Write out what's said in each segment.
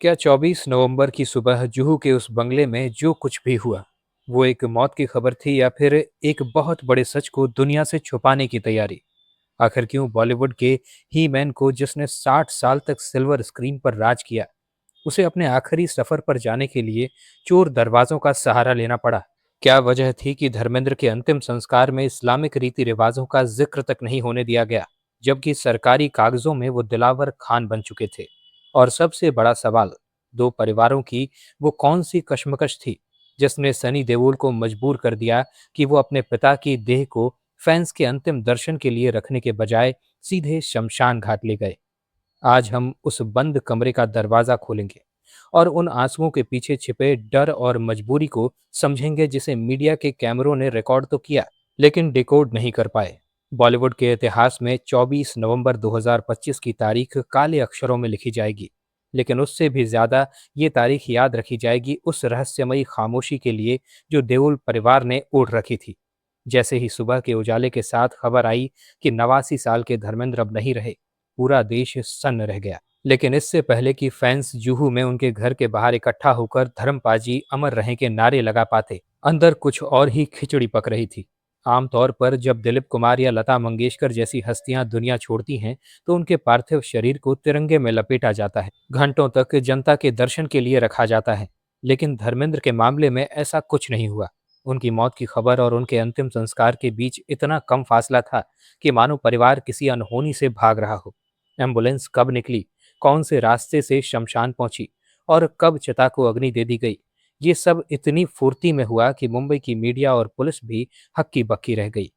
क्या 24 नवंबर की सुबह जुहू के उस बंगले में जो कुछ भी हुआ, वो एक मौत की खबर थी या फिर एक बहुत बड़े सच को दुनिया से छुपाने की तैयारी? आखिर क्यों बॉलीवुड के ही मैन को, जिसने 60 साल तक सिल्वर स्क्रीन पर राज किया, उसे अपने आखिरी सफर पर जाने के लिए चोर दरवाजों का सहारा लेना पड़ा? क्या वजह थी कि धर्मेंद्र के अंतिम संस्कार में इस्लामिक रीति रिवाजों का जिक्र तक नहीं होने दिया गया, जबकि सरकारी कागजों में वो दिलावर खान बन चुके थे? और सबसे बड़ा सवाल, दो परिवारों की वो कौन सी कशमकश थी जिसने सनी देओल को मजबूर कर दिया कि वो अपने पिता की देह को फैंस के अंतिम दर्शन के लिए रखने के बजाय सीधे शमशान घाट ले गए? आज हम उस बंद कमरे का दरवाजा खोलेंगे और उन आंसुओं के पीछे छिपे डर और मजबूरी को समझेंगे, जिसे मीडिया के कैमरों ने रिकॉर्ड तो किया लेकिन डिकोड नहीं कर पाए। बॉलीवुड के इतिहास में 24 नवंबर 2025 की तारीख काले अक्षरों में लिखी जाएगी, लेकिन उससे भी ज्यादा ये तारीख याद रखी जाएगी उस रहस्यमयी खामोशी के लिए जो देओल परिवार ने ओढ़ रखी थी। जैसे ही सुबह के उजाले के साथ खबर आई कि 89 साल के धर्मेंद्र अब नहीं रहे, पूरा देश सन्न रह गया। लेकिन इससे पहले कि फैंस जुहू में उनके घर के बाहर इकट्ठा होकर धर्मपाजी अमर रहें के नारे लगा पाते, अंदर कुछ और ही खिचड़ी पक रही थी। आमतौर पर जब दिलीप कुमार या लता मंगेशकर जैसी हस्तियां दुनिया छोड़ती हैं, तो उनके पार्थिव शरीर को तिरंगे में लपेटा जाता है, घंटों तक जनता के दर्शन के लिए रखा जाता है। लेकिन धर्मेंद्र के मामले में ऐसा कुछ नहीं हुआ। उनकी मौत की खबर और उनके अंतिम संस्कार के बीच इतना कम फासला था कि मानो परिवार किसी अनहोनी से भाग रहा हो। एम्बुलेंस कब निकली, कौन से रास्ते से शमशान पहुंची और कब चिता को अग्नि दे दी गई, ये सब इतनी फुर्ती में हुआ कि मुंबई की मीडिया और पुलिस भी हक्की बक्की रह गई।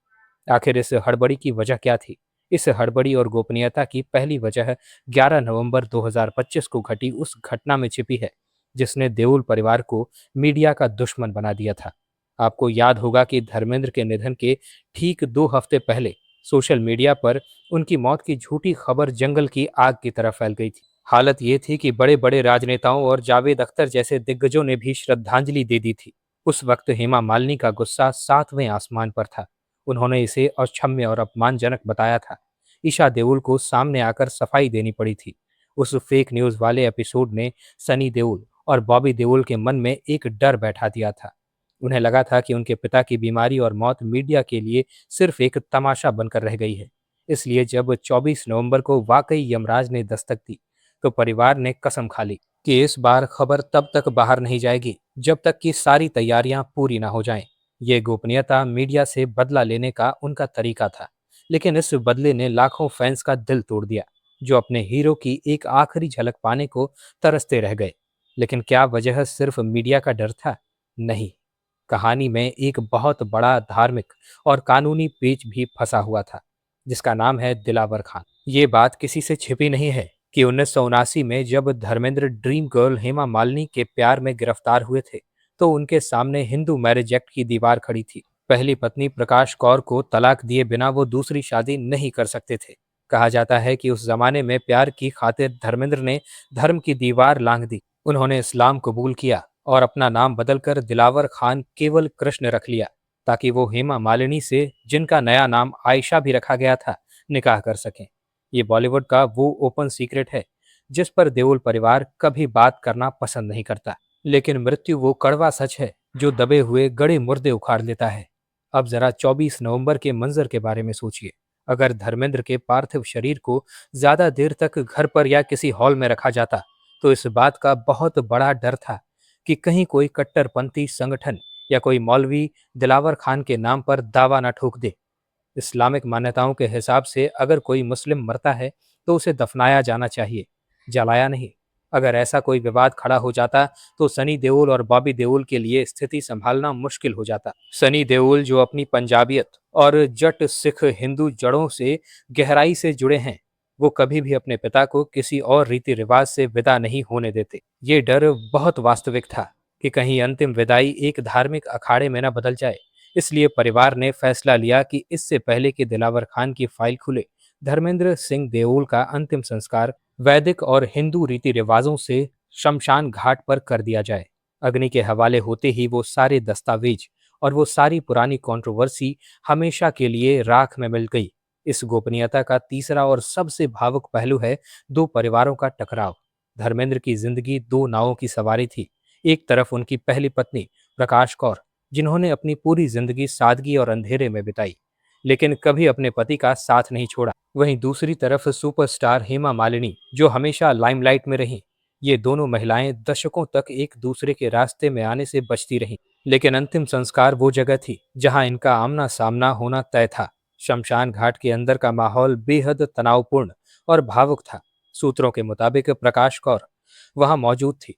आखिर इस हड़बड़ी की वजह क्या थी? इस हड़बड़ी और गोपनीयता की पहली वजह 11 नवंबर 2025 को घटी उस घटना में छिपी है जिसने देओल परिवार को मीडिया का दुश्मन बना दिया था। आपको याद होगा कि धर्मेंद्र के निधन के ठीक 2 हफ्ते पहले सोशल मीडिया पर उनकी मौत की झूठी खबर जंगल की आग की तरह फैल गई थी। हालत ये थी कि बड़े बड़े राजनेताओं और जावेद अख्तर जैसे दिग्गजों ने भी श्रद्धांजलि दे दी थी। उस वक्त हेमा मालिनी का गुस्सा 7वें आसमान पर था। उन्होंने इसे अक्षम्य और अपमानजनक बताया था। ईशा देओल को सामने आकर सफाई देनी पड़ी थी। उस फेक न्यूज वाले एपिसोड ने सनी देओल और बॉबी देओल के मन में एक डर बैठा दिया था। उन्हें लगा था कि उनके पिता की बीमारी और मौत मीडिया के लिए सिर्फ एक तमाशा बनकर रह गई है। इसलिए जब 24 नवंबर को वाकई यमराज ने दस्तक दी, तो परिवार ने कसम खा ली कि इस बार खबर तब तक बाहर नहीं जाएगी जब तक कि सारी तैयारियां पूरी ना हो जाएं। ये गोपनीयता मीडिया से बदला लेने का उनका तरीका था, लेकिन इस बदले ने लाखों फैंस का दिल तोड़ दिया, जो अपने हीरो की एक आखिरी झलक पाने को तरसते रह गए। लेकिन क्या वजह सिर्फ मीडिया का डर था? नहीं, कहानी में एक बहुत बड़ा धार्मिक और कानूनी पेच भी फंसा हुआ था, जिसका नाम है दिलावर खान। ये बात किसी से छिपी नहीं है कि 1979 में जब धर्मेंद्र ड्रीम गर्ल हेमा मालिनी के प्यार में गिरफ्तार हुए थे, तो उनके सामने हिंदू मैरिज एक्ट की दीवार खड़ी थी। पहली पत्नी प्रकाश कौर को तलाक दिए बिना वो दूसरी शादी नहीं कर सकते थे। कहा जाता है कि उस जमाने में प्यार की खातिर धर्मेंद्र ने धर्म की दीवार लांघ दी। उन्होंने इस्लाम कबूल किया और अपना नाम बदलकर दिलावर खान केवल कृष्ण रख लिया, ताकि वो हेमा मालिनी से, जिनका नया नाम आयशा भी रखा गया था, निकाह कर सकें। ये बॉलीवुड का वो ओपन सीक्रेट है जिस पर देओल परिवार कभी बात करना पसंद नहीं करता, लेकिन मृत्यु वो कड़वा सच है जो दबे हुए गड़े मुर्दे उखाड़ लेता है। अब जरा 24 नवंबर के मंजर के बारे में सोचिए। अगर धर्मेंद्र के पार्थिव शरीर को ज्यादा देर तक घर पर या किसी हॉल में रखा जाता, तो इस बात का बहुत बड़ा डर था कि कहीं कोई कट्टरपंथी संगठन या कोई मौलवी दिलावर खान के नाम पर दावा न ठोक दे। इस्लामिक मान्यताओं के हिसाब से अगर कोई मुस्लिम मरता है तो उसे दफनाया जाना चाहिए, जलाया नहीं। अगर ऐसा कोई विवाद खड़ा हो जाता, तो सनी देओल और बॉबी देओल के लिए स्थिति संभालना मुश्किल हो जाता। सनी देओल, जो अपनी पंजाबियत और जट सिख हिंदू जड़ों से गहराई से जुड़े हैं, वो कभी भी अपने पिता को किसी और रीति रिवाज से विदा नहीं होने देते। ये डर बहुत वास्तविक था कि कहीं अंतिम विदाई एक धार्मिक अखाड़े में न बदल जाए। इसलिए परिवार ने फैसला लिया कि इससे पहले कि दिलावर खान की फाइल खुले, धर्मेंद्र सिंह देओल का अंतिम संस्कार वैदिक और हिंदू रीति रिवाजों से शमशान घाट पर कर दिया जाए। अग्नि के हवाले होते ही वो सारे दस्तावेज और वो सारी पुरानी कंट्रोवर्सी हमेशा के लिए राख में मिल गई। इस गोपनीयता का तीसरा और सबसे भावुक पहलू है दो परिवारों का टकराव। धर्मेंद्र की जिंदगी दो नावों की सवारी थी। एक तरफ उनकी पहली पत्नी प्रकाश कौर, जिन्होंने अपनी पूरी जिंदगी सादगी और अंधेरे में बिताई, लेकिन कभी अपने पति का साथ नहीं छोड़ा। वहीं दूसरी तरफ सुपरस्टार हेमा मालिनी, जो हमेशा लाइमलाइट में रहीं। ये दोनों महिलाएं दशकों तक एक दूसरे के रास्ते में आने से बचती रहीं, लेकिन अंतिम संस्कार वो जगह थी जहां इनका आमना सामना होना तय था। शमशान घाट के अंदर का माहौल बेहद तनावपूर्ण और भावुक था। सूत्रों के मुताबिक प्रकाश कौर वहां मौजूद थी,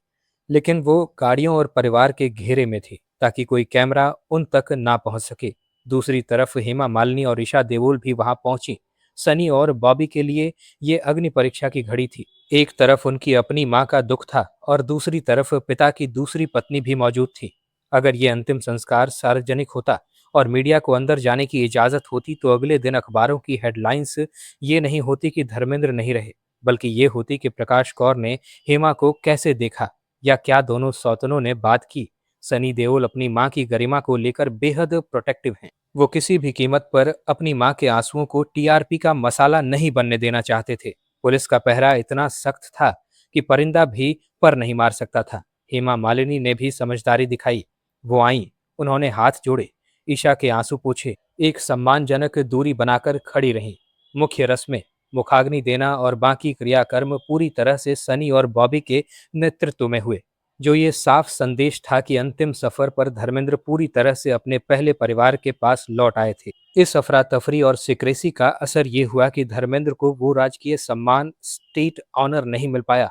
लेकिन वो गाड़ियों और परिवार के घेरे में थी ताकि कोई कैमरा उन तक ना पहुंच सके। दूसरी तरफ हेमा मालिनी और ईशा देओल भी वहां पहुंची। सनी और बॉबी के लिए ये अग्नि परीक्षा की घड़ी थी। एक तरफ उनकी अपनी मां का दुख था और दूसरी तरफ पिता की दूसरी पत्नी भी मौजूद थी। अगर ये अंतिम संस्कार सार्वजनिक होता और मीडिया को अंदर जाने की इजाजत होती, तो अगले दिन अखबारों की हेडलाइंस ये नहीं होती कि धर्मेंद्र नहीं रहे, बल्कि ये होती कि प्रकाश कौर ने हेमा को कैसे देखा, या क्या दोनों सौतनों ने बात की। सनी देओल अपनी मां की गरिमा को लेकर बेहद प्रोटेक्टिव हैं। वो किसी भी कीमत पर अपनी मां के आंसुओं को टीआरपी का मसाला नहीं बनने देना चाहते थे। पुलिस का पहरा इतना सख्त था कि परिंदा भी पर नहीं मार सकता था। हेमा मालिनी ने भी समझदारी दिखाई। वो आईं, उन्होंने हाथ जोड़े, ईशा के आंसू पोंछे, एक सम्मानजनक दूरी बनाकर खड़ी रहीं। मुख्य रस्में, मुखाग्नि देना और बाकी क्रियाकर्म पूरी तरह से सनी और बॉबी के नेतृत्व में हुए, जो ये साफ संदेश था कि अंतिम सफर पर धर्मेंद्र पूरी तरह से अपने पहले परिवार के पास लौट आए थे। इस अफरा तफरी और सिक्रेसी का असर ये हुआ कि धर्मेंद्र को वो राजकीय सम्मान, स्टेट ऑनर नहीं मिल पाया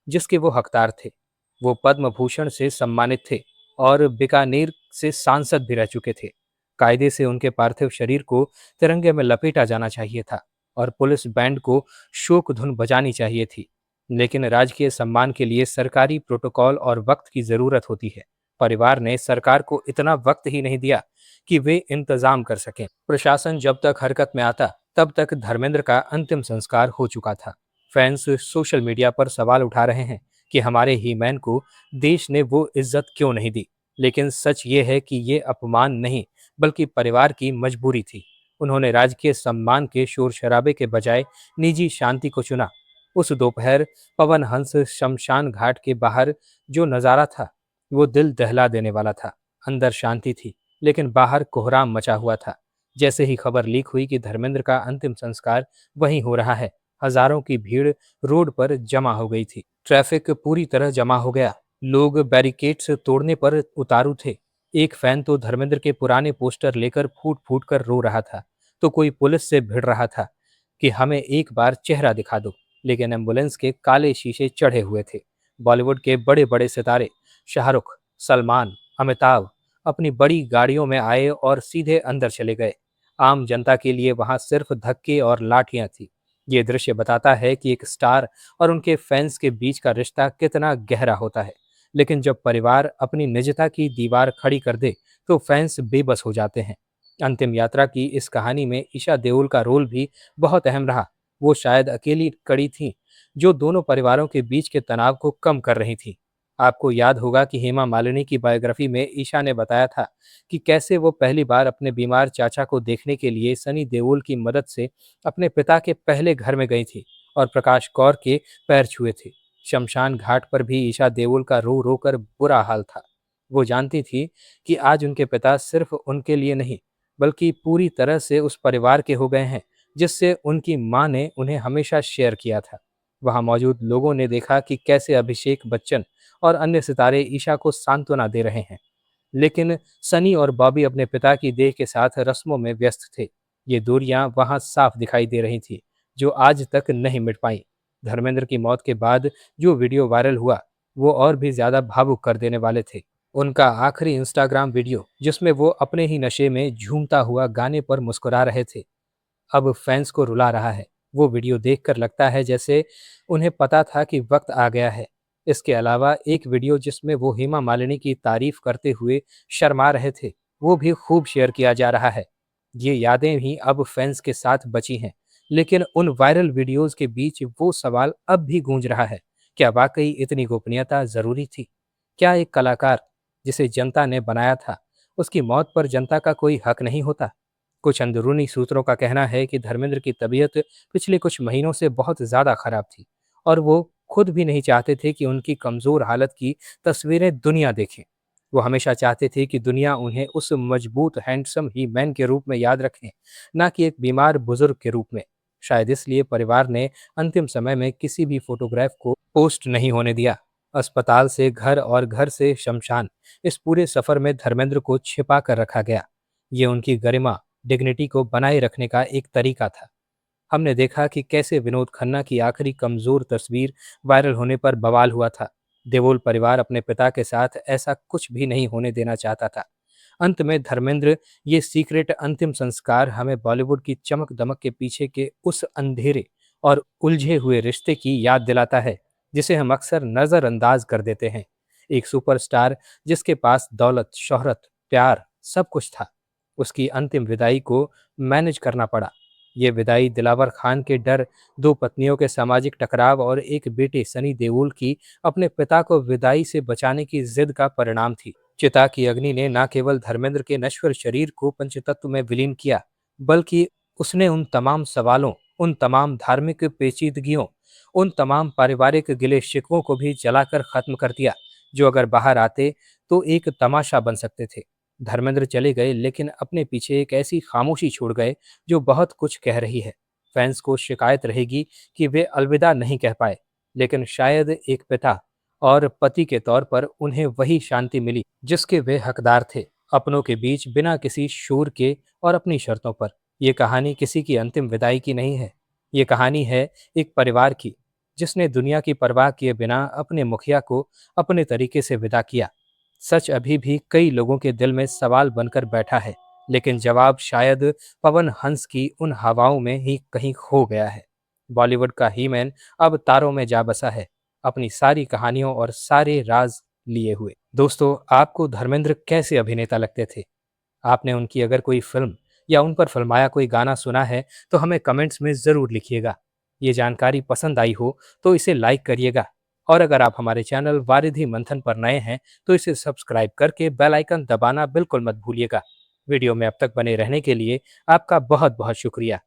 जिसके वो हकदार थे। वो पद्म भूषण से सम्मानित थे और बीकानेर से सांसद भी रह चुके थे। कायदे से उनके पार्थिव शरीर को तिरंगे में लपेटा जाना चाहिए था और पुलिस बैंड को शोक धुन बजानी चाहिए थी। लेकिन राजकीय सम्मान के लिए सरकारी प्रोटोकॉल और वक्त की जरूरत होती है। परिवार ने सरकार को इतना वक्त ही नहीं दिया कि वे इंतजाम कर सकें। प्रशासन जब तक हरकत में आता, तब तक धर्मेंद्र का अंतिम संस्कार हो चुका था। फैंस सोशल मीडिया पर सवाल उठा रहे हैं कि हमारे हीमैन को देश ने वो इज्जत क्यों नहीं दी। लेकिन सच ये है कि ये अपमान नहीं, बल्कि परिवार की मजबूरी थी। उन्होंने राजकीय सम्मान के शोर शराबे के बजाय निजी शांति को चुना। उस दोपहर पवन हंस शमशान घाट के बाहर जो नजारा था, वो दिल दहला देने वाला था। अंदर शांति थी, लेकिन बाहर कोहराम मचा हुआ था। जैसे ही खबर लीक हुई कि धर्मेंद्र का अंतिम संस्कार वहीं हो रहा है, हजारों की भीड़ रोड पर जमा हो गई थी। ट्रैफिक पूरी तरह जमा हो गया। लोग बैरिकेड्स तोड़ने पर उतारू थे। एक फैन तो धर्मेंद्र के पुराने पोस्टर लेकर फूट फूट कर रो रहा था, तो कोई पुलिस से भिड़ रहा था कि हमें एक बार चेहरा दिखा दो। लेकिन एम्बुलेंस के काले शीशे चढ़े हुए थे। बॉलीवुड के बड़े बड़े सितारे शाहरुख, सलमान, अमिताभ अपनी बड़ी गाड़ियों में आए और सीधे अंदर चले गए। आम जनता के लिए वहां सिर्फ धक्के और लाठियां थी। ये दृश्य बताता है कि एक स्टार और उनके फैंस के बीच का रिश्ता कितना गहरा होता है। लेकिन जब परिवार अपनी निजता की दीवार खड़ी कर दे, तो फैंस बेबस हो जाते हैं। अंतिम यात्रा की इस कहानी में ईशा देओल का रोल भी बहुत अहम रहा। वो शायद अकेली कड़ी थी जो दोनों परिवारों के बीच के तनाव को कम कर रही थी। आपको याद होगा कि हेमा मालिनी की बायोग्राफी में ईशा ने बताया था कि कैसे वो पहली बार अपने बीमार चाचा को देखने के लिए सनी देओल की मदद से अपने पिता के पहले घर में गई थी और प्रकाश कौर के पैर छुए थे। शमशान घाट पर भी ईशा देओल का रो रो कर बुरा हाल था। वो जानती थी कि आज उनके पिता सिर्फ उनके लिए नहीं, बल्कि पूरी तरह से उस परिवार के हो गए हैं जिससे उनकी मां ने उन्हें हमेशा शेयर किया था। वहां मौजूद लोगों ने देखा कि कैसे अभिषेक बच्चन और अन्य सितारे ईशा को सांत्वना दे रहे हैं, लेकिन सनी और बॉबी अपने पिता की देह के साथ रस्मों में व्यस्त थे। ये दूरियां वहां साफ दिखाई दे रही थी, जो आज तक नहीं मिट पाई। धर्मेंद्र की मौत के बाद जो वीडियो वायरल हुआ, वो और भी ज्यादा भावुक कर देने वाले थे। उनका आखिरी इंस्टाग्राम वीडियो, जिसमें वो अपने ही नशे में झूमता हुआ गाने पर मुस्कुरा रहे थे, अब फैंस को रुला रहा है। वो वीडियो देखकर लगता है जैसे उन्हें पता था कि वक्त आ गया है। इसके अलावा एक वीडियो जिसमें वो हेमा मालिनी की तारीफ करते हुए शर्मा रहे थे, वो भी खूब शेयर किया जा रहा है। ये यादें ही अब फैंस के साथ बची हैं। लेकिन उन वायरल वीडियोस के बीच वो सवाल अब भी गूंज रहा है, क्या वाकई इतनी गोपनीयता जरूरी थी? क्या एक कलाकार जिसे जनता ने बनाया था, उसकी मौत पर जनता का कोई हक नहीं होता? कुछ अंदरूनी सूत्रों का कहना है कि धर्मेंद्र की तबीयत पिछले कुछ महीनों से बहुत ज्यादा खराब थी और वो खुद भी नहीं चाहते थे कि उनकी कमज़ोर हालत की तस्वीरें दुनिया देखे। वो हमेशा चाहते थे कि दुनिया उन्हें उस मजबूत हैंडसम ही मैन के रूप में याद रखे, ना कि एक बीमार बुजुर्ग के रूप में। शायद इसलिए परिवार ने अंतिम समय में किसी भी फोटोग्राफ को पोस्ट नहीं होने दिया। अस्पताल से घर और घर से शमशान, इस पूरे सफर में धर्मेंद्र को छिपा कर रखा गया। ये उनकी गरिमा, डिग्निटी को बनाए रखने का एक तरीका था। हमने देखा कि कैसे विनोद खन्ना की आखिरी कमजोर तस्वीर वायरल होने पर बवाल हुआ था। देओल परिवार अपने पिता के साथ ऐसा कुछ भी नहीं होने देना चाहता था। अंत में धर्मेंद्र ये सीक्रेट अंतिम संस्कार हमें बॉलीवुड की चमक दमक के पीछे के उस अंधेरे और उलझे हुए रिश्ते की याद दिलाता है, जिसे हम अक्सर नजरअंदाज कर देते हैं। एक सुपरस्टार जिसके पास दौलत, शोहरत, प्यार सब कुछ था, उसकी अंतिम विदाई को मैनेज करना पड़ा। ये विदाई दिलावर खान के डर, दो पत्नियों के सामाजिक टकराव और एक बेटे सनी देओल की अपने पिता को विदाई से बचाने की जिद का परिणाम थी। चिता की अग्नि ने न केवल धर्मेंद्र के नश्वर शरीर को पंचतत्व में विलीन किया, बल्कि उसने उन तमाम सवालों, उन तमाम धार्मिक पेचीदगियों, उन तमाम पारिवारिक गिले शिकवों को भी जलाकर खत्म कर दिया, जो अगर बाहर आते तो एक तमाशा बन सकते थे। धर्मेंद्र चले गए, लेकिन अपने पीछे एक ऐसी खामोशी छोड़ गए जो बहुत कुछ कह रही है। फैंस को शिकायत रहेगी कि वे अलविदा नहीं कह पाए, लेकिन शायद एक पिता और पति के तौर पर उन्हें वही शांति मिली जिसके वे हकदार थे, अपनों के बीच बिना किसी शोर के और अपनी शर्तों पर। ये कहानी किसी की अंतिम विदाई की नहीं है। ये कहानी है एक परिवार की, जिसने दुनिया की परवाह किए बिना अपने मुखिया को अपने तरीके से विदा किया। सच अभी भी कई लोगों के दिल में सवाल बनकर बैठा है, लेकिन जवाब शायद पवन हंस की उन हवाओं में ही कहीं खो गया है। बॉलीवुड का ही मैन अब तारों में जा बसा है, अपनी सारी कहानियों और सारे राज लिए हुए। दोस्तों, आपको धर्मेंद्र कैसे अभिनेता लगते थे? आपने उनकी अगर कोई फिल्म या उन पर फिल्माया कोई गाना सुना है तो हमें कमेंट्स में ज़रूर लिखिएगा। ये जानकारी पसंद आई हो तो इसे लाइक करिएगा, और अगर आप हमारे चैनल वारिधि मंथन पर नए हैं तो इसे सब्सक्राइब करके बेल आइकन दबाना बिल्कुल मत भूलिएगा। वीडियो में अब तक बने रहने के लिए आपका बहुत बहुत शुक्रिया।